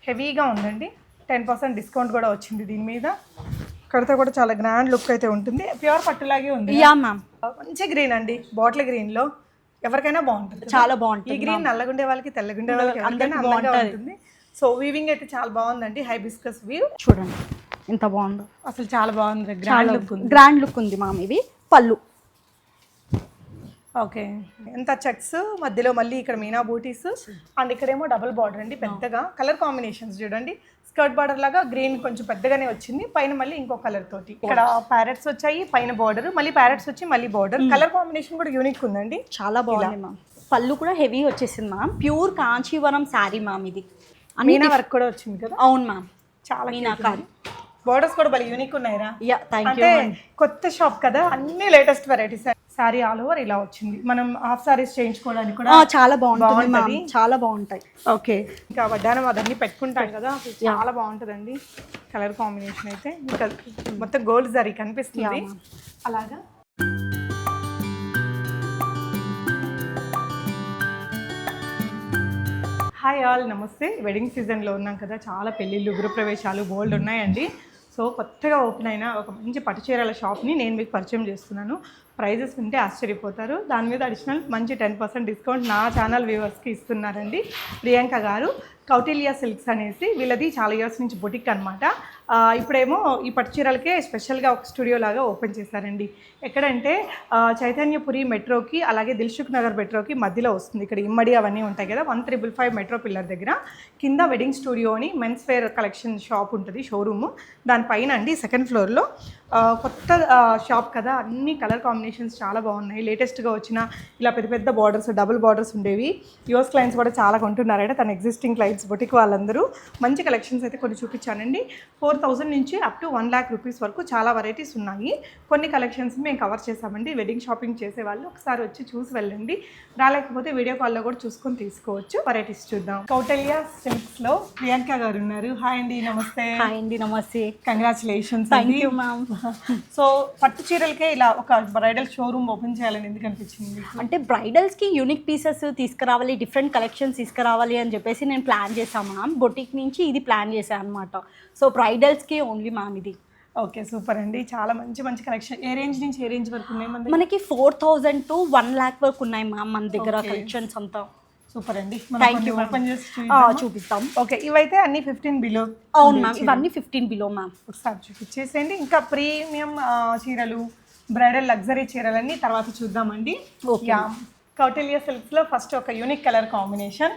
హెవీగా ఉందండి. 10% డిస్కౌంట్ కూడా వచ్చింది దీని మీద. కడితే కూడా చాలా గ్రాండ్ లుక్ అయితే ఉంటుంది. ప్యూర్ పట్టులాగే ఉంది. Yeah ma'am. మంచి గ్రీన్ అండి, బాటిల్ గ్రీన్లో ఎవరికైనా బాగుంటుంది, చాలా బాగుంటుంది. ఈ గ్రీన్ నల్లగుండే వాళ్ళకి తెల్లగుండే వాళ్ళకి అందరికీ బాగుంటుంది. సో వీవింగ్ అయితే చాలా బాగుందండి, హైబిస్కస్ వీవ్. చూడండి ఎంత బాగుందో, అసలు చాలా బాగుంది, గ్రాండ్ లుక్ ఉంది. గ్రాండ్ లుక్ ఉంది మ్యామ్. ఇది పళ్ళు. ఓకే, ఎంత చెక్స్ మధ్యలో మళ్ళీ ఇక్కడ మీనా బూటీస్ అండ్ ఇక్కడేమో డబుల్ బార్డర్ అండి పెద్దగా. కలర్ కాంబినేషన్స్ చూడండి, స్కర్ట్ బార్డర్ లాగా గ్రీన్ కొంచెం పెద్దగానే వచ్చింది, పైన మళ్ళీ ఇంకో కలర్ తోటి ఇక్కడ ప్యారెట్స్ వచ్చాయి, పైన బార్డర్ మళ్ళీ ప్యారెట్స్ వచ్చి మళ్ళీ బార్డర్. కలర్ కాంబినేషన్ కూడా యూనిక్ ఉందండి, చాలా బాగుంది మ్యామ్. పళ్ళు కూడా హెవీ వచ్చేసింది ma'am. Pure Kanjeevaram sari ma'am. ఇది మీనా వర్క్ కూడా వచ్చింది కదా. అవును మ్యామ్, చాలా మీనాకారి. బోర్డర్స్ కూడా భలే యూనిక్ ఉన్నాయిరా. Yeah thank you. అంటే కొత్త షాప్ కదా, అన్ని latest varieties. Sorry all over ఇలా వచ్చింది, మనం హాఫ్ సారీస్ చేయించుకోవడానికి కూడా చాలా బాగుంటుంది, చాలా బాగుంటాయి. ఓకే, ఇంకా వడ్డానం అదన్నీ పెట్టుకుంటాం కదా, చాలా బాగుంటుందండి. కలర్ కాంబినేషన్ అయితే ఇంకా మొత్తం గోల్డ్ జరీ కనిపిస్తుంది అలాగా. హాయ్ ఆల్, నమస్తే. వెడ్డింగ్ సీజన్లో ఉన్నాం కదా, చాలా పెళ్ళిళ్ళు గృహప్రవేశాలు బోల్డ్ ఉన్నాయండి. సో కొత్తగా ఓపెన్ అయిన ఒక మంచి పట్టు చీరల షాప్ని నేను మీకు పరిచయం చేస్తున్నాను. ప్రైజెస్ వింటే ఆశ్చర్యపోతారు. దాని మీద అడిషనల్ మంచి 10% డిస్కౌంట్ నా ఛానల్ వ్యూవర్స్కి ఇస్తున్నారండి ప్రియాంక గారు. కౌటిల్య సిల్క్స్ అనేసి వీళ్ళది చాలా ఇయర్స్ నుంచి బొటిక్ అనమాట. ఇప్పుడేమో ఈ పట్టు చీరలకే స్పెషల్గా ఒక స్టూడియో లాగా ఓపెన్ చేశారండి. ఎక్కడంటే చైతన్యపురి మెట్రోకి అలాగే దిల్సుఖ్ నగర్ మెట్రోకి మధ్యలో వస్తుంది. ఇక్కడ ఇమ్మడి అవన్నీ ఉంటాయి కదా, 1555 మెట్రో పిల్లర్ దగ్గర కింద వెడ్డింగ్ స్టూడియో అని మెన్స్ వేర్ కలెక్షన్ షాప్ ఉంటుంది, షోరూము. దానిపైన అండి సెకండ్ ఫ్లోర్లో కొత్త షాప్ కదా, అన్ని కలర్ కాంబినేషన్స్ చాలా బాగున్నాయి. లేటెస్ట్గా వచ్చిన ఇలా పెద్ద పెద్ద బార్డర్స్, డబుల్ బార్డర్స్ ఉండేవి. యుఎస్ క్లయింట్స్ కూడా చాలా కొంటున్నారంటే, తన ఎగ్జిస్టింగ్ క్లయింట్స్ బొటిక్ వాళ్ళందరూ. మంచి కలెక్షన్స్ అయితే కొన్ని చూపించానండి. 4000 నుంచి అప్ టు 1 lakh రూపీస్ వరకు చాలా వెరైటీస్ ఉన్నాయి. కొన్ని కలెక్షన్స్ మేము కవర్ చేసామండి. వెడ్డింగ్ షాపింగ్ చేసే వాళ్ళు ఒకసారి వచ్చి చూసి వెళ్ళండి, రాలేకపోతే వీడియో కాల్లో కూడా చూసుకొని తీసుకోవచ్చు. వెరైటీస్ చూద్దాం. కౌటిల్య సిల్క్స్లో ప్రియాంక గారు ఉన్నారు. హాయ్ అండి, నమస్తే. హాయ్ అండి, నమస్తే. Congratulations. Thank you ma'am. So పట్టు చీరలకే ఇలా ఒక బ్రైడల్ షోరూమ్ ఓపెన్ చేయాలని ఎందుకు అనిపించింది? అంటే బ్రైడల్స్కి యూనిక్ పీసెస్ తీసుకురావాలి, డిఫరెంట్ కలెక్షన్స్ తీసుకురావాలి అని చెప్పేసి నేను ప్లాన్ చేశాను మ్యామ్. బొటిక్ నుంచి ఇది ప్లాన్ చేశాను అనమాట. సో బ్రైడల్స్కి ఓన్లీ మ్యామ్ ఇది. ఓకే, సూపర్ అండి. చాలా మంచి మంచి కలెక్షన్. ఏ రేంజ్ నుంచి ఏ రేంజ్ వరకు ఉన్నాయి మనకి 4000 to 1 lakh వరకు ఉన్నాయి మ్యామ్ మన దగ్గర కలెక్షన్స్ అంతా. సూపర్ అండి, థ్యాంక్ యూ. ఓపెన్ చేసి చూపిస్తాం. ఓకే, ఇవైతే అన్ని 15 బిలో. అవును మ్యామ్, ఇవన్నీ 15 బిలో మ్యామ్. ఒకసారి చూపించేసేయండి. ఇంకా ప్రీమియం చీరలు, బ్రైడల్ లగ్జరీ చీరలన్నీ తర్వాత చూద్దామండి. కౌటిల్య సిల్క్స్లో ఫస్ట్ ఒక unique colour combination,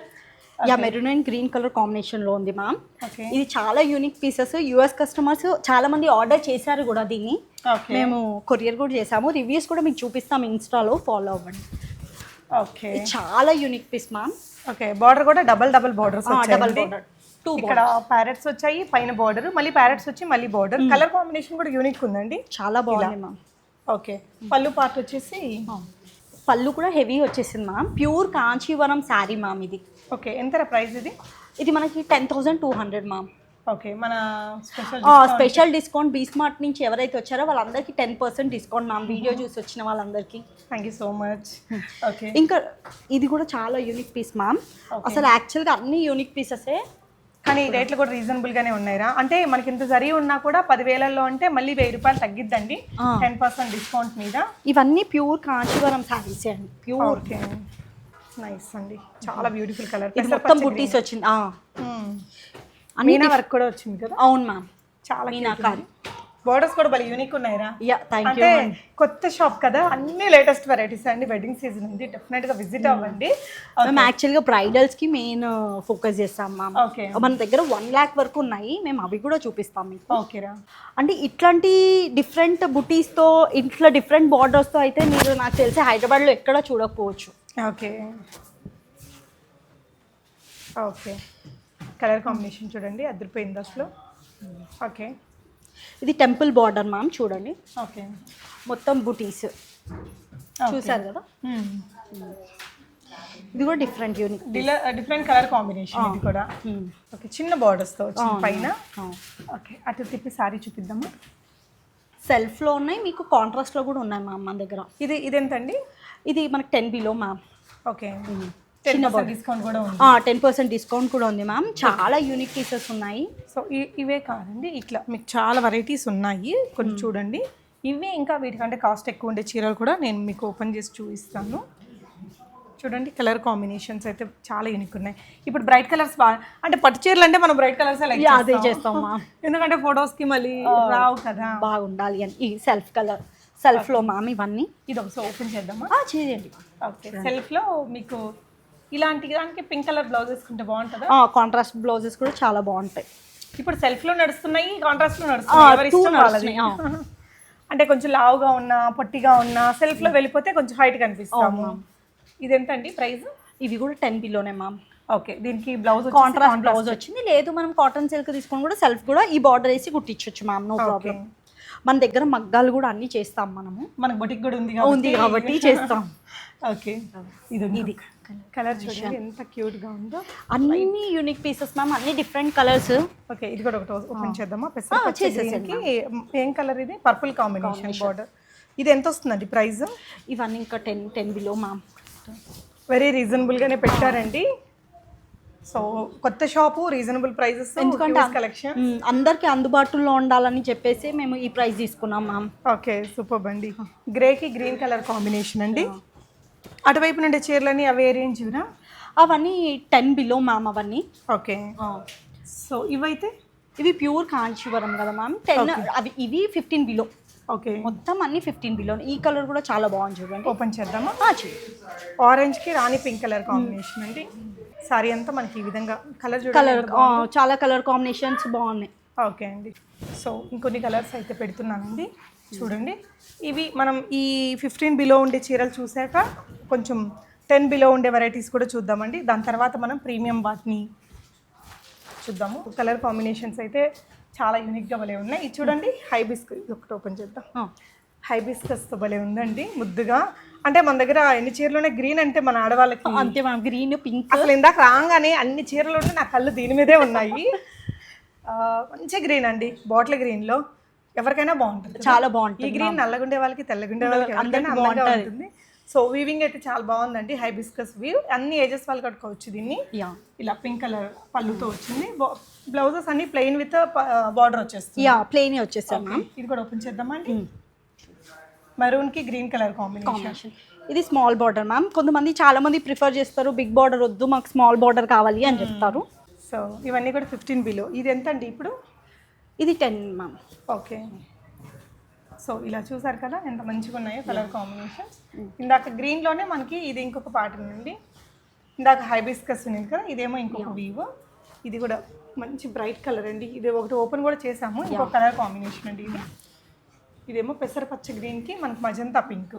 maroon and green colour కాంబినేషన్లో ఉంది మ్యామ్. ఓకే, ఇది చాలా యూనిక్ పీసెస్. యూఎస్ కస్టమర్స్ చాలా మంది ఆర్డర్ చేశారు కూడా దీన్ని. మేము కొరియర్ కూడా చేసాము. రివ్యూస్ కూడా మీకు చూపిస్తాం, ఇన్స్టాలో ఫాలో అవ్వండి. ఓకే, చాలా unique piece ma'am. Okay, border కూడా డబల్ బార్డర్స్, డబల్ బార్డర్. ఇక్కడ ప్యారెట్స్ వచ్చాయి, పైన బార్డర్ మళ్ళీ ప్యారెట్స్ వచ్చి మళ్ళీ బార్డర్. కలర్ కాంబినేషన్ కూడా యూనిక్ ఉందండి, చాలా బాగుంది మ్యామ్. ఓకే, పళ్ళు పార్ట్ వచ్చేసి పళ్ళు కూడా హెవీ వచ్చేసింది ma'am. Pure Kanjeevaram sari ma'am ఇది. ఓకే, ఎంత ప్రైస్ ఇది? ఇది మనకి 10,200 మ్యామ్. ఓకే, మన స్పెషల్ డిస్కౌంట్ బీస్మార్ట్ నుంచి ఎవరైతే వచ్చారో వాళ్ళందరికీ 10% డిస్కౌంట్ మ్యామ్, వీడియో చూసి వచ్చిన వాళ్ళందరికీ. Thank you so much. Okay, ఇంకా ఇది కూడా చాలా యూనిక్ పీస్ మ్యామ్. అసలు యాక్చువల్గా అన్ని యూనిక్ పీసెసే, కానీ రేట్లు కూడా రీజనబుల్గానే ఉన్నాయిరా. అంటే మనకి ఇంత జరీ ఉన్నా కూడా 10,000లో అంటే మళ్ళీ 1000 రూపాయలు తగ్గిద్దండి 10% డిస్కౌంట్ మీద. ఇవన్నీ ప్యూర్ కాంచీవరం శారీస్ అండి, ప్యూర్. ఓకే, నైస్ అండి, చాలా బ్యూటిఫుల్ కలర్. ఇది మొత్తం బుట్టీస్ వచ్చింది, మీనా వర్క్ కూడా వచ్చింది కదా. అవును మ్యామ్, చాలా మీనాకారి. బోర్డర్స్ కూడా భలే యూనిక్ ఉన్నాయిరా. అంటే కొత్త షాప్ కదా, అన్ని లేటెస్ట్ వెరైటీస్ అండి. వెడ్డింగ్ సీజన్ ఉంది, డెఫినెట్గా విజిట్ అవ్వండి. మేము యాక్చువల్గా బ్రైడల్స్కి మెయిన్ ఫోకస్ చేస్తాం మ్యామ్. ఓకే, మన దగ్గర 1 lakh వరకు ఉన్నాయి, మేము అవి కూడా చూపిస్తాం మీకు. ఓకేరా, అంటే ఇట్లాంటి డిఫరెంట్ బుటీస్తో, ఇట్లా డిఫరెంట్ బార్డర్స్తో అయితే మీరు నాకు తెలిసి హైదరాబాద్లో ఎక్కడ చూడకపోవచ్చు. ఓకే, ఓకే, కలర్ కాంబినేషన్ చూడండి, అదిరిపోయింది అసలు. ఓకే, ఇది టెంపుల్ బార్డర్ మ్యామ్, చూడండి. ఓకే, మొత్తం బుటీస్ చూసారు కదా. ఇది కూడా different unique, different colour combination. ఇది కూడా ఓకే, చిన్న బార్డర్స్తో వచ్చింది పైన. ఓకే, అటు తిప్పి సారీ చూపిద్దామా. సెల్ఫ్లో ఉన్నాయి, మీకు కాంట్రాస్ట్లో కూడా ఉన్నాయి మ్యామ్ మన దగ్గర. ఇది ఎంతండి? ఇది మనకి 10 బిలో మ్యామ్. ఓకే, చిన్న 10% డిస్కౌంట్ కూడా ఉంది. 10% డిస్కౌంట్ కూడా ఉంది మ్యామ్. చాలా యూనిక్ పీసెస్ ఉన్నాయి. సో ఇవే కాదండి, ఇట్లా మీకు చాలా వెరైటీస్ ఉన్నాయి కొన్ని చూడండి. ఇవే ఇంకా వీటికంటే కాస్ట్ ఎక్కువ ఉండే చీరలు కూడా నేను మీకు ఓపెన్ చేసి చూపిస్తాను. చూడండి కలర్ కాంబినేషన్స్ అయితే చాలా యూనిక్ ఉన్నాయి. ఇప్పుడు బ్రైట్ కలర్స్ బాగా, అంటే పట్టు చీరలు అంటే మనం బ్రైట్ కలర్స్ అదే చేస్తాం మ్యామ్, ఎందుకంటే ఫొటోస్కి మళ్ళీ రావు కదా, బాగుండాలి అని. ఈ సెల్ఫ్ కలర్, సెల్ఫ్లో మ్యామ్ ఇవన్నీ. ఇది ఒకసారి ఓపెన్ చేద్దామా? చేయండి. ఓకే, సెల్ఫ్లో మీకు ఇలాంటి దానికి పింక్ కలర్ బ్లౌజ్ వేసుకుంటే బాగుంటుందా? కాంట్రాస్ట్ బ్లౌజెస్ కూడా చాలా బాగుంటాయి. ఇప్పుడు సెల్ఫ్లో నడుస్తున్నాయి, కాంట్రాస్ట్లో నడుస్తున్నాయి, ఎవరి ఇష్టం వాళ్ళది. అంటే కొంచెం లావుగా ఉన్నా పొట్టిగా ఉన్నా సెల్ఫ్లో వెళ్ళిపోతే కొంచెం హైట్ కనిపిస్తాము. ఇది ఎంత అండి ప్రైస్? ఇవి కూడా 10 బిలోనే మ్యామ్. ఓకే, దీనికి బ్లౌజ్ కాంట్రాస్ట్ బ్లౌజ్ వచ్చింది. లేదు మనం కాటన్ సిల్క్ తీసుకొని కూడా సెల్ఫ్ కూడా ఈ బార్డర్ వేసి కుట్టించొచ్చు మ్యామ్, నో ప్రాబ్లం. మన దగ్గర మగ్గాలు కూడా అన్ని చేస్తాం మనము, మనకు బొటిక్ కూడా ఉంది కాబట్టి చేస్తాం. ఓకే, ఇది కలర్ చూడండి ఎంత క్యూట్ గా ఉందో. అన్ని యూనిక్ పీసెస్ మ్యామ్, అన్ని డిఫరెంట్ కలర్స్. ఓకే, ఇది కూడా ఒకటి ఓపెన్ చేద్దామా? చేసేసరికి ఏం కలర్ ఇది? Purple combination border. ఇది ఎంత వస్తుందండి ప్రైస్? ఇవన్నీ ఇంకా 10 బిలో మ్యామ్. వెరీ రీజనబుల్ గానే పెట్టారండి. సో కొత్త షాపు, రీజనబుల్ ప్రైజెస్, ఎందుకంటే కలెక్షన్ అందరికి అందుబాటులో ఉండాలని చెప్పేసి మేము ఈ ప్రైస్ తీసుకున్నాం మ్యామ్. ఓకే, సూపర్ అండి. గ్రేకి గ్రీన్ కలర్ కాంబినేషన్ అండి. అటువైపు నుండి చీరలని అవి ఏ రేంజ్? అవన్నీ 10 బిలో మ్యామ్ అవన్నీ. ఓకే, సో ఇవైతే ఇవి ప్యూర్ కాంచీవరం కదా మ్యామ్. 10 అవి, ఇవి 15 బిలో. ఓకే, మొత్తం అన్ని 15 బిలో. ఈ కలర్ కూడా చాలా బాగుంది చూడండి. ఓపెన్ చేద్దామా? ఆరెంజ్ కి రాణి పింక్ కలర్ కాంబినేషన్ అండి. సారీ అంతా మనకి ఈ విధంగా కలర్ చాలా కలర్ కాంబినేషన్స్ బాగున్నాయి. ఓకే అండి, సో ఇంకొన్ని కలర్స్ అయితే పెడుతున్నానండి. చూడండి, ఇవి మనం ఈ 15 బిలో ఉండే చీరలు చూసాక కొంచెం 10 బిలో ఉండే వెరైటీస్ కూడా చూద్దామండి. దాని తర్వాత మనం ప్రీమియం వాటిని చూద్దాము. కలర్ కాంబినేషన్స్ అయితే చాలా యూనిక్గా భలే ఉన్నాయి. ఇది చూడండి, హైబిస్కస్. ఇది ఒకటి ఓపెన్ చేద్దాం. హైబిస్కస్తో భలే ఉందండి ముద్దుగా. అంటే మన దగ్గర ఎన్ని చీరలోనే గ్రీన్ అంటే మన ఆడవాళ్ళకి అంతే మ్యామ్, గ్రీన్ పింక్. అసలు ఇందాక రాగానే అన్ని చీరలు నా కళ్ళు దీని మీదే ఉన్నాయి. మంచి గ్రీన్ అండి, బాటిల్ గ్రీన్లో ఎవరికైనా బాగుంటుంది, చాలా బాగుంటుంది. ఈ గ్రీన్ నల్లగుండే వాళ్ళకి, తెల్లగుండే వాళ్ళకి అందరికీ బాగుంటుంది. సో వీవింగ్ అయితే చాలా బాగుందండి. హైబిస్కస్ వీవ్, అన్ని ఏజెస్ వాళ్ళు కట్టుకోవచ్చు దీన్ని. ఇలా పింక్ కలర్ పళ్ళుతో వచ్చింది. బ్లౌజెస్ అన్ని ప్లెయిన్ విత్ బార్డర్ వచ్చేస్తుంది. ప్లెయిన్ వచ్చేస్తాం. ఇది కూడా ఓపెన్ చేద్దామండి. మెరూన్ కి గ్రీన్ కలర్ కాంబినేషన్. ఇది స్మాల్ బార్డర్ మ్యామ్. కొంతమంది చాలా మంది ప్రిఫర్ చేస్తారు బిగ్ బార్డర్ వద్దు, మాకు స్మాల్ బార్డర్ కావాలి అని చెప్తారు. సో ఇవన్నీ కూడా 15 బిలో. ఇది ఎంత అండి ఇప్పుడు? ఇది 10 మ్యామ్. ఓకే, సో ఇలా చూసారు కదా ఎంత మంచిగా ఉన్నాయో కలర్ కాంబినేషన్స్. ఇందాక గ్రీన్లోనే మనకి ఇది ఇంకొక ప్యాటర్న్ అండి. ఇందాక హైబిస్కస్ ఉంది కదా, ఇదేమో ఇంకొక వీవ్. ఇది కూడా మంచి బ్రైట్ కలర్ అండి. ఇది ఒకటి ఓపెన్ కూడా చేసాము, ఇంకొక కలర్ కాంబినేషన్ అండి. ఇదేమో పెసరపచ్చ గ్రీన్కి మనకి మజంతా పింక్.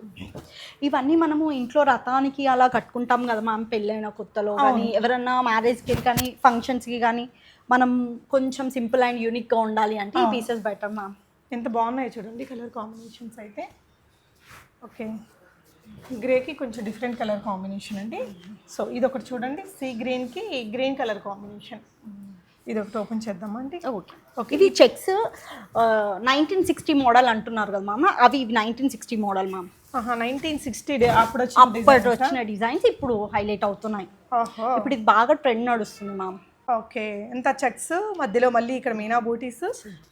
ఇవన్నీ మనము ఇంట్లో రథానికి అలా కట్టుకుంటాం కదా మ్యామ్, పెళ్ళైన కొత్తలో కానీ ఎవరన్నా మ్యారేజ్కి కానీ ఫంక్షన్స్కి కానీ మనం కొంచెం సింపుల్ అండ్ యూనిక్గా ఉండాలి అంటే ఈ పీసెస్ బెటర్ మ్యామ్. ఎంత బాగున్నాయో చూడండి కలర్ కాంబినేషన్స్ అయితే. ఓకే, గ్రేకి కొంచెం డిఫరెంట్ కలర్ కాంబినేషన్ అండి. సో ఇది ఒకటి చూడండి, సీ గ్రీన్కి గ్రీన్ కలర్ కాంబినేషన్. ఇది ఒకటి ఓపెన్ చేద్దామండి. ఓకే, ఇది చెక్స్ 1960 మోడల్ అంటున్నారు కదా మామ, అవి 1960 మోడల్ మ్యామ్. 1960 అప్పుడు వచ్చిన డిజైన్స్ ఇప్పుడు హైలైట్ అవుతున్నాయి. ఇప్పుడు ఇది బాగా ట్రెండ్ నడుస్తుంది మ్యామ్. ఓకే, ఎంత చెక్స్ మధ్యలో మళ్ళీ ఇక్కడ మీనా బూటీస్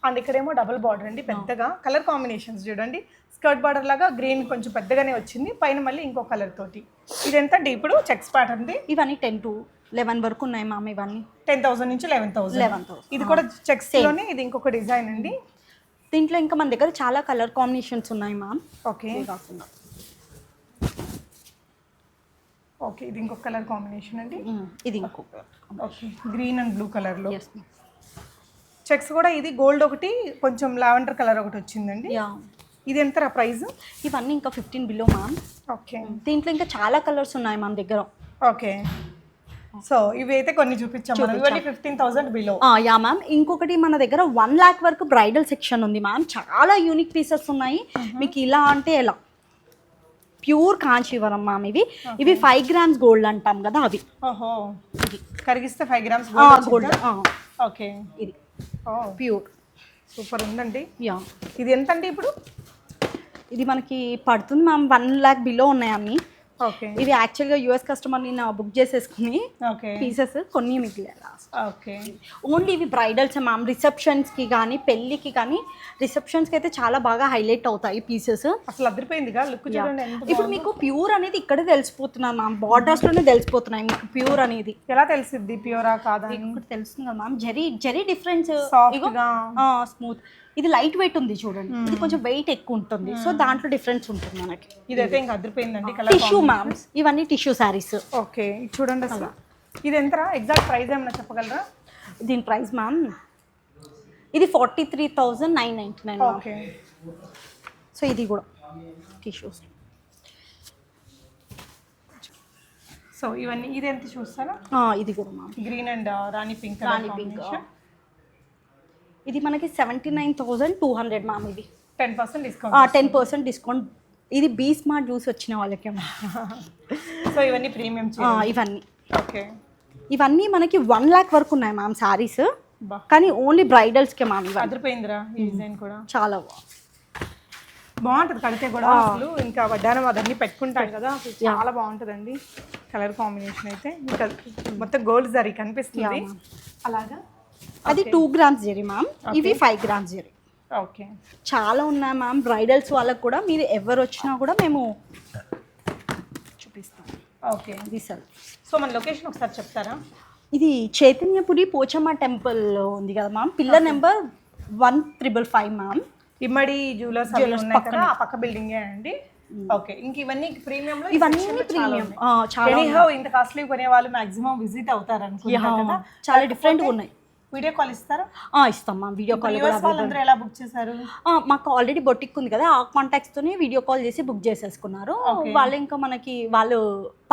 అండ్ ఇక్కడేమో డబుల్ బార్డర్ అండి. పెద్దగా కలర్ కాంబినేషన్స్ చూడండి, స్కర్ట్ బార్డర్ లాగా గ్రీన్ కొంచెం పెద్దగానే వచ్చింది, పైన మళ్ళీ ఇంకో కలర్ తోటి. ఇది ఎంత అండి ఇప్పుడు చెక్స్ ప్యాటర్న్? ఇవన్నీ 10 to 11 వరకు ఉన్నాయి మ్యామ్. ఇవన్నీ 10,000 నుంచి 11,000. ఇది కూడా చెక్స్ లోనే, ఇది ఇంకొక డిజైన్ అండి. దీంట్లో ఇంకా మన దగ్గర చాలా కలర్ కాంబినేషన్స్ ఉన్నాయి మ్యామ్. ఓకే, ఓకే, ఇది ఇంకొక కలర్ కాంబినేషన్ అండి. ఇది ఇంకొక, ఓకే, గ్రీన్ అండ్ బ్లూ కలర్లో చెక్స్ కూడా. ఇది గోల్డ్ ఒకటి, కొంచెం లావెండర్ కలర్ ఒకటి వచ్చిందండి. ఇది ఎంత ప్రైస్? ఇవన్నీ ఇంకా 15 బిలో మ్యామ్. ఓకే, దీంట్లో ఇంకా చాలా కలర్స్ ఉన్నాయి మన దగ్గర. ఓకే, సో ఇవి అయితే కొన్ని చూపించాము. 15,000 బిలో. Yeah ma'am. ఇంకొకటి మన దగ్గర 1 lakh వరకు బ్రైడల్ సెక్షన్ ఉంది మ్యామ్. చాలా యూనిక్ పీసెస్ ఉన్నాయి. మీకు ఇలా అంటే ఎలా, ప్యూర్ కాంచీవరం మ్యామ్. ఇవి 5 grams గోల్డ్ అంటాం కదా, అవి. ఓహో, ఇది కరిగిస్తే 5 grams గోల్డ్. ఓకే, ఇది ప్యూర్ సూపర్ ఉందండి. యా, ఇది ఎంత అండి ఇప్పుడు? ఇది మనకి పడుతుంది మ్యామ్ 1 lakh బిలో ఉన్నాయి అన్ని. ఓకే ఇవి యాక్చువల్గా యూఎస్ కస్టమర్ని నా బుక్ చేసేసుకుని ఓకే పీసెస్ కొన్ని మిగిలే లాస్ట్. ఓకే ఓన్లీ ఇవి బ్రైడల్స్ మ్యామ్, రిసెప్షన్స్కి కానీ పెళ్ళికి కానీ, రిసెప్షన్స్కి అయితే చాలా బాగా హైలైట్ అవుతాయి పీసెస్. అసలు అదిరిపోయిందిగా లుక్ చూడండి ఎంత ఇప్పుడు మీకు ప్యూర్ అనేది ఇక్కడే తెలిసిపోతున్నాను మ్యామ్, బార్డర్స్లోనే తెలిసిపోతున్నాయి మీకు ప్యూర్ అనేది. ఎలా తెలిసిద్ది ప్యూరా కాదా అని? ఇక్కడ తెలుస్తుంది కదా మ్యామ్, జరీ డిఫరెన్స్, Soft గా. స్మూత్. ఇది లైట్ వెయిట్ ఉంది చూడండి, ఇది కొంచెం వెయిట్ ఎక్కువ ఉంటుంది, సో దాంట్లో డిఫరెన్స్ ఉంటుంది మనకి. ఇదైతే ఇంకా అదిరిపోయిందండి కలర్. టిష్యూ మ్యామ్, ఇవన్నీ టిష్యూ శారీస్. ఓకే ఇది చూడండి అసలు ఇది ఎంతరా ఎగ్జాక్ట్ ప్రైస్ ఏమైనా చెప్పగలరా? దీని ప్రైస్ మ్యామ్ ఇది 43,999. ఓకే సో ఇది కూడా టిష్యూస్. సో ఇవన్నీ ఇది ఎంత చూస్తారా? ఇది కూడా ma'am green and Rani pink Rani pink. ఇది మనకి 79,200 మ్యామ్. ఇది 10% డిస్కౌంట్. 10% డిస్కౌంట్. ఇది బీ స్మార్ట్ జ్యూస్ వచ్చిన వాళ్ళకి. సో ఇవన్నీ ప్రీమియం ఇవన్నీ ఓకే. ఇవన్నీ మనకి 1 lakh వరకు ఉన్నాయి మ్యామ్ శారీస్, బా కానీ ఓన్లీ బ్రైడల్స్కే మ్యామ్. అదిరిపోయిందిరా ఈ డిజైన్ కూడా చాలా బాగుంటుంది కడితే కూడా. అసలు ఇంకా వడ్డానం అదన్నీ పెట్టుకుంటాం కదా, అసలు చాలా బాగుంటుందండి కలర్ కాంబినేషన్ అయితే. ఇంకా మొత్తం గోల్డ్ జరీ కనిపిస్తుంది అలాగా. అది 2 grams జరీ మ్యామ్, ఇవి 5 grams జరీ. ఓకే చాలా ఉన్నాయి మ్యామ్ బ్రైడల్స్ వాళ్ళకి కూడా. మీరు ఎవరు వచ్చినా కూడా మేము చూపిస్తాం. ఓకే ఇది సార్. సో మన లొకేషన్ ఒకసారి చెప్తారా? ఇది చైతన్యపురి పోచమ్మ టెంపుల్ ఉంది కదా మ్యామ్, పిల్లర్ నెంబర్ 1555 మ్యామ్. ఇమ్మడి జ్యువెలర్స్ ఉన్నాయి కదా, ఆ పక్క బిల్డింగే అండి. ఓకే ఇంక ఇవన్నీ ప్రీమియం లో ఇవన్నీ ప్రీమియం చాలా. ఎనీహౌ ఇంత కాస్ట్లీ కొనే వాళ్ళు మాక్సిమం విజిట్ అవుతారు అనుకుంటా కదా. చాలా డిఫరెంట్గా ఉన్నాయి. వీడియో కాల్ ఇస్తారా? ఇస్తాం మ్యామ్, వీడియో కాల్ కూడా. యూఎస్ వాళ్ళందరూ ఎలా బుక్ చేశారు? మాకు ఆల్రెడీ బొటిక్ ఉంది కదా, ఆ కాంటాక్ట్స్తోనే వీడియో కాల్ చేసి బుక్ చేసేసుకున్నారు వాళ్ళు. ఇంకా మనకి వాళ్ళు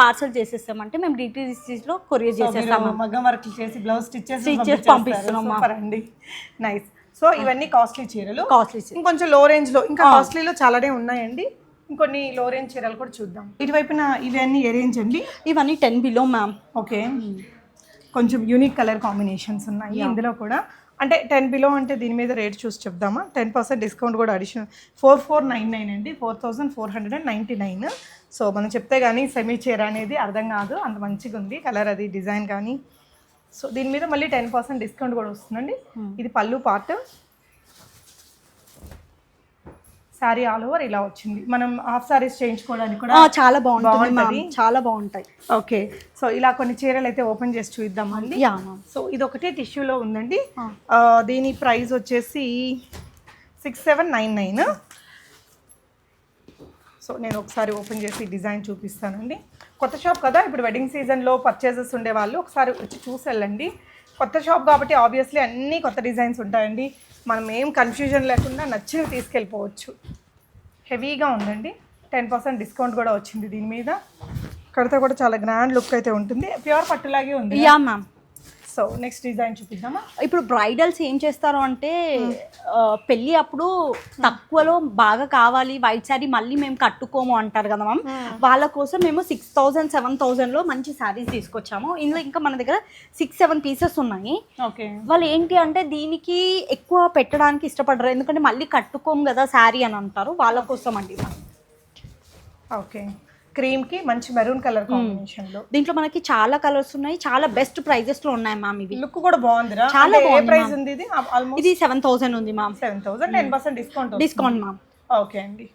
పార్సల్ చేసేస్తామంటే మేము డీటీసీలో కొరియర్ చేసేస్తాము. మగ్గం వర్క్ చేసి బ్లౌజ్ స్టిచ్ చేసి పంపిస్తున్నాం. అండి నైస్. సో ఇవన్నీ కాస్ట్లీ చీరలు. ఇంకొంచెం లో రేంజ్ లో, ఇంకా కాస్ట్లీలో చాలానే ఉన్నాయండి. ఇంకొన్ని లో రేంజ్ చీరలు కూడా చూద్దాం. ఇటువైపున ఇవన్నీ ఏ రేంజ్ అండి? ఇవన్నీ 10 below మ్యామ్. ఓకే కొంచెం యూనిక్ కలర్ కాంబినేషన్స్ ఉన్నాయి ఇందులో కూడా. అంటే 10 below అంటే దీని మీద రేట్ చూసి చెప్దామా? 10% డిస్కౌంట్ కూడా అడిషనల్ 4499 అండి, 4499. సో మనం చెప్తే కానీ సెమీ చీర అనేది అర్థం కాదు, అంత మంచిగా ఉంది కలర్ అది డిజైన్ కానీ. సో దీని మీద మళ్ళీ 10% డిస్కౌంట్ కూడా వస్తుందండి. ఇది పళ్ళు పార్ట్, శారీ ఆల్ ఓవర్ ఇలా వచ్చింది. మనం హాఫ్ శారీస్ చేయించుకోవడానికి కూడా చాలా బాగుంటుంది, చాలా బాగుంటాయి. ఓకే సో ఇలా కొన్ని చీరలు అయితే ఓపెన్ చేసి చూద్దామండి. సో ఇది ఒకటి టిష్యూలో ఉందండి. దీని ప్రైస్ వచ్చేసి 6799. సో నేను ఒకసారి ఓపెన్ చేసి డిజైన్ చూపిస్తానండి. కొత్త షాప్ కదా, ఇప్పుడు వెడ్డింగ్ సీజన్లో పర్చేజెస్ ఉండే వాళ్ళు ఒకసారి వచ్చి చూసి వెళ్ళండి. కొత్త షాప్ కాబట్టి ఆబ్వియస్లీ అన్నీ కొత్త డిజైన్స్ ఉంటాయండి. మనం ఏం కన్ఫ్యూజన్ లేకుండా నచ్చినవి తీసుకెళ్ళిపోవచ్చు. హెవీగా ఉందండి, 10% డిస్కౌంట్ కూడా వచ్చింది దీని మీద. కడితే కూడా చాలా గ్రాండ్ లుక్ అయితే ఉంటుంది, ప్యూర్ పట్టులాగే ఉంది. మ్యామ్. సో నెక్స్ట్ డిజైన్ చూపిద్దామా? ఇప్పుడు బ్రైడల్స్ ఏం చేస్తారు అంటే పెళ్ళి అప్పుడు తక్కువలో బాగా కావాలి వైట్ శారీ, మళ్ళీ మేము కట్టుకోము అంటారు కదా మ్యామ్. వాళ్ళ కోసం మేము 6000 7000లో మంచి శారీస్ తీసుకొచ్చాము. ఇందులో ఇంకా మన దగ్గర 6-7 పీసెస్ ఉన్నాయి. ఓకే వాళ్ళు ఏంటి అంటే దీనికి ఎక్కువ పెట్టడానికి ఇష్టపడరు, ఎందుకంటే మళ్ళీ కట్టుకోము కదా శారీ అని అంటారు. వాళ్ళ కోసం అండి. ఓకే క్రీమ్ కి మంచి మెరూన్ కలర్ కాంబినేషన్ లో. దీంట్లో మనకి చాలా కలర్స్ ఉన్నాయి, చాలా బెస్ట్ ప్రైజెస్ లో ఉన్నాయి మ్యామ్. ఇవి లుక్ కూడా బాగుందిరా. చాలా ఏ ప్రైస్ ఉంది ఇది? ఆల్మోస్ట్ ఇది 7000 ఉంది మ్యామ్. 7000, 10% discount ma'am. ఓకే అండి.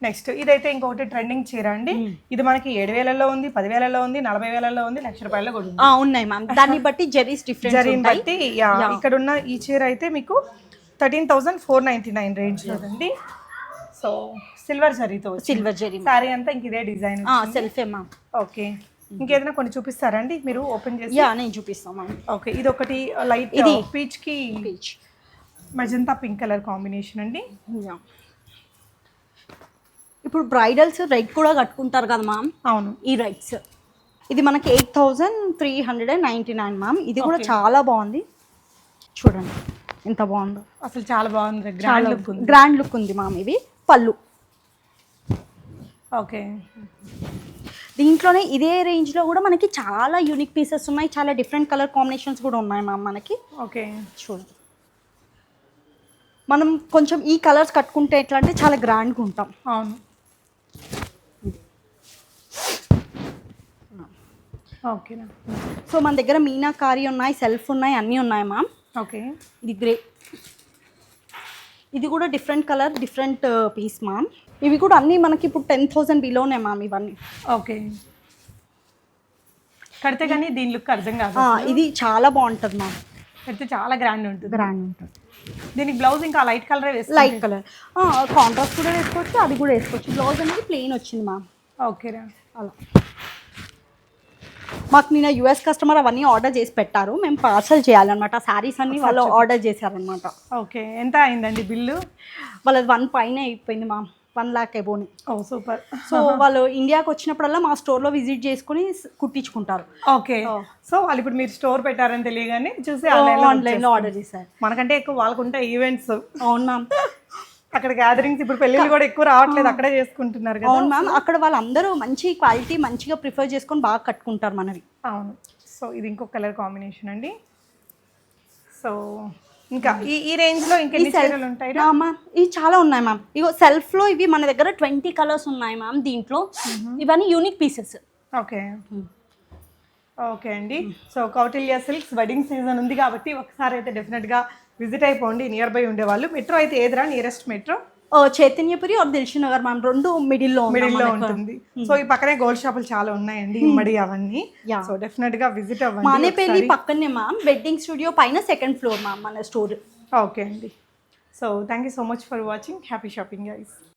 నెక్స్ట్ ఇదైతే ఇంకొకటి ట్రెండింగ్ చీర అండి. ఇది మనకి 7000లో ఉంది, 10000లో ఉంది, 40000లో ఉంది, 1,00,000 రూపాయల్లో కూడా ఉంది. ఉన్నాయి మ్యామ్, దాన్ని బట్టి జరీస్ డిఫరెంట్. జరీని బట్టి ఇక్కడ ఉన్న ఈ చీర అయితే మీకు 13,499 రేంజ్ లో ఉంది. సో సిల్వర్ జరీతో, సిల్వర్ జరీ సారీ అంతా ఇంక ఇదే డిజైన్ సెల్ఫే మ్యామ్. ఓకే ఇంకేదైనా కొన్ని చూపిస్తారండి మీరు ఓపెన్ చేసి? నేను చూపిస్తాను మ్యామ్. ఓకే ఇది ఒకటి లైట్ ఇది పీచ్ కి మెజంతా పింక్ కలర్ కాంబినేషన్ అండి. ఇప్పుడు బ్రైడల్స్ రెడ్ కూడా కట్టుకుంటారు కదా మ్యామ్. అవును ఈ రెడ్స్ ఇది మనకి 8399 మ్యామ్. ఇది కూడా చాలా బాగుంది, చూడండి ఎంత బాగుందో. అసలు చాలా బాగుంది, గ్రాండ్ లుక్ ఉంది మ్యామ్. ఇవి పళ్ళు. ఓకే దీంట్లోనే ఇదే రేంజ్లో కూడా మనకి చాలా యూనిక్ పీసెస్ ఉన్నాయి, చాలా డిఫరెంట్ కలర్ కాంబినేషన్స్ కూడా ఉన్నాయి మ్యామ్ మనకి. ఓకే చూడండి మనం కొంచెం ఈ కలర్స్ కట్టుకుంటే ఎట్లా అంటే చాలా గ్రాండ్గా ఉంటాం. అవును ఓకేనా. సో మన దగ్గర మీనాకారి ఉన్నాయి, సెల్ఫ్ ఉన్నాయి, అన్నీ ఉన్నాయి మ్యామ్. ఓకే. ఇది గ్రే, ఇది కూడా different colour, different piece ma'am. ఇవి కూడా అన్నీ మనకి ఇప్పుడు 10,000 బిలోనే మ్యామ్ ఇవన్నీ. ఓకే. కడితే కానీ దీని లుక్ అర్థం కాదు. ఇది చాలా బాగుంటుంది మ్యామ్, కడితే చాలా గ్రాండ్ ఉంటుంది. గ్రాండ్ ఉంటుంది. దీనికి బ్లౌజ్ ఇంకా లైట్ కలర్ వేసి, లైట్ కలర్ కాంట్రాస్ట్ కూడా వేసుకోవచ్చు, అది కూడా వేసుకోవచ్చు. బ్లౌజ్ అనేది ప్లెయిన్ వచ్చింది మ్యామ్. ఓకేరా. అలా మాకు నేను యూఎస్ కస్టమర్ అవన్నీ ఆర్డర్ చేసి పెట్టారు, మేము పార్సల్ చేయాలన్నమాట. శారీస్ అన్నీ వాళ్ళు ఆర్డర్ చేశారనమాట. ఓకే. ఎంత అయిందండి బిల్లు? వాళ్ళది 1 పైన అయిపోయింది మ్యామ్, 1 lakh అబోని. ఓ సూపర్. సో వాళ్ళు ఇండియాకి వచ్చినప్పుడల్లా మా స్టోర్లో విజిట్ చేసుకుని కుట్టించుకుంటారు. ఓకే. సో వాళ్ళు ఇప్పుడు మీరు స్టోర్ పెట్టారని తెలియగానే చూసి ఆన్లైన్లో ఆర్డర్ చేశారు. మనకంటే ఎక్కువ వాళ్ళకు ఉంటాయి ఈవెంట్స్. అవును మ్యామ్. అక్కడ గ్యాదరింగ్స్, ఇప్పుడు పెళ్ళిళ్ళు కూడా ఎక్కువ రావట్లేదు, అక్కడే చేసుకుంటున్నారు కదా. అవును మ్యామ్, అక్కడ వాళ్ళందరూ మంచి క్వాలిటీ మంచిగా ప్రిఫర్ చేసుకొని బాగా కట్టుకుంటారు మనవి. అవును. సో ఇది ఇంకొక కలర్ కాంబినేషన్ అండి. సో ఇంకా ఈ రేంజ్లో ఇంకెన్ని చీరలు ఉంటాయి మ్యామ్? ఇవి చాలా ఉన్నాయి మ్యామ్. ఇగో సెల్ఫ్లో ఇవి మన దగ్గర 20 కలర్స్ ఉన్నాయి మ్యామ్. దీంట్లో ఇవన్నీ యూనిక్ పీసెస్. ఓకే. ఓకే అండి. So Kautilya silks wedding season ఉంది కాబట్టి ఒకసారి అయితే డెఫినెట్గా విజిట్ అయిపోండి నియర్ బై ఉండేవాళ్ళు. మెట్రో అయితే ఏదిరా nearest metro? Chaitanyapuri or Dilsukhnagar ma'am, రెండు మిడిల్లో ఉంటుంది. సో ఈ పక్కనే గోల్డ్ షాపులు చాలా ఉన్నాయండి, ఇమ్మడి అవన్నీ. సో డెఫినెట్ గా విజిట్ అవ్వండి. మానేపల్లి పక్కనే మ్యామ్, వెడ్డింగ్ స్టూడియో పైన 2nd floor మ్యామ్ మన స్టోర్. ఓకే అండి. So thank you so much for watching. Happy shopping guys.